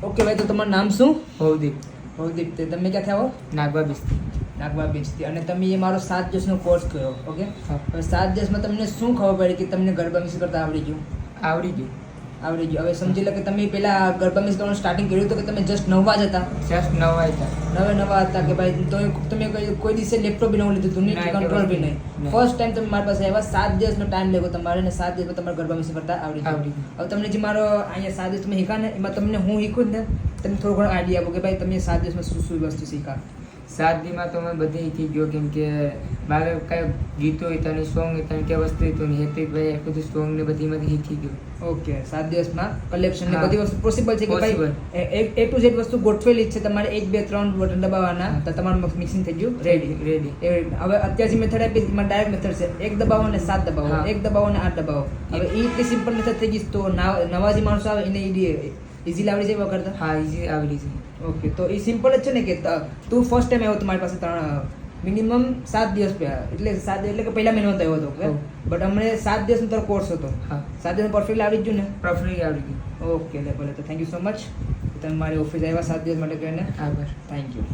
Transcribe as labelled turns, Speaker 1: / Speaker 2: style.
Speaker 1: Okay ભાઈ, તો તમારું નામ શું?
Speaker 2: ભવદીપ.
Speaker 1: ભવદીપ. તમે ક્યાંથી આવો?
Speaker 2: નાગવા બીજથી.
Speaker 1: નાગવા બીજથી. અને તમે એ મારો 7 દિવસનો કોર્સ કર્યો. ઓકે,
Speaker 2: હા.
Speaker 1: હવે 7 દિવસમાં તમને શું ખબર પડી કે તમને ગરબા મિક્સ કરતા આવડી ગયું?
Speaker 2: આવડી ગયું.
Speaker 1: આવડી ગયું. હવે સમજી લો કે તમે પહેલા ગરબા મિક્સ કરવાનું સ્ટાર્ટિંગ કર્યું હતું કે તમે જસ્ટ નવા જ હતા?
Speaker 2: જસ્ટ નવા હતા.
Speaker 1: નવા હતા કે ભાઈ તમે કોઈ દિવસે લેપટોપ બી નવું લીધું હતું,
Speaker 2: ના,
Speaker 1: કંટ્રોલ બી
Speaker 2: નહીં.
Speaker 1: નહીં? ફર્સ્ટ ટાઈમ તમે મારી પાસે આવ્યા, 7 દિવસનો ટાઈમ લેવો તમારે, અને 7 દિવસમાં તમારે ગરબા મિક્સ કરતા આવડી ગયું. હવે તમને જે મારો અહીંયા 7 દિવસ તમે શીખા ને, એમાં તમને હું શીખું ને, તમે થોડો ઘણો આઈડિયા આપો કે ભાઈ તમે 7 દિવસમાં શું શું વસ્તુ શીખા?
Speaker 2: 7 દીમાં તો મેં બધી શીખી ગયો, કેમ કે મારે કઈ ગીતો હતા ને સોંગ હતા ને કે વસ્તુ હતું ને હેતિકભાઈ એ બધું સોંગ ને બધીમાંથી શીખી ગયો.
Speaker 1: ઓકે, 7 દિવસમાં કલેક્શન ને
Speaker 2: હા.
Speaker 1: બધી વસ્તુ પોસિબલ છે કે ભાઈ A to Z વસ્તુ ગોઠવેલી જ છે, તમારે 1 2 3 બટન દબાવવાના તો તમારું મિક્સિંગ થઈ ગયું રેડી. હવે અત્યારે જે મેથડ આપી એમાં ડાયરેક્ટ મેથડ છે, 1 દબાવો અને 7 દબાવો,
Speaker 2: હા.
Speaker 1: 1 દબાવો અને 8 દબાવો. હવે એ એટલી સિમ્પલ મેથડ થઈ ગઈ, તો નવા જે માણસો આવે એને ઇઝીલી આવડી જાય કરતા.
Speaker 2: હા, ઈઝી આવડી છે.
Speaker 1: ઓકે, તો એ સિમ્પલ જ છે ને કે તું ફર્સ્ટ ટાઈમ આવ્યો તમારી પાસે મિનિમમ 7 દિવસ પહેલા, એટલે 7 એટલે કે પહેલા મહિનામાં તો આવ્યો હતો, બટ અમને 7 દિવસનો તારો કોર્સ હતો.
Speaker 2: હા,
Speaker 1: 7 દિવસ પરફેક્ટ આવડી જ ગયું ને?
Speaker 2: પરફેક્ટ આવડી ગયું.
Speaker 1: ઓકે, લે ભલે. તો થેન્ક યુ સો મચ, તમે મારી ઓફિસ આવ્યા 7 દિવસ માટે કહીને.
Speaker 2: આભાર.
Speaker 1: Thank you.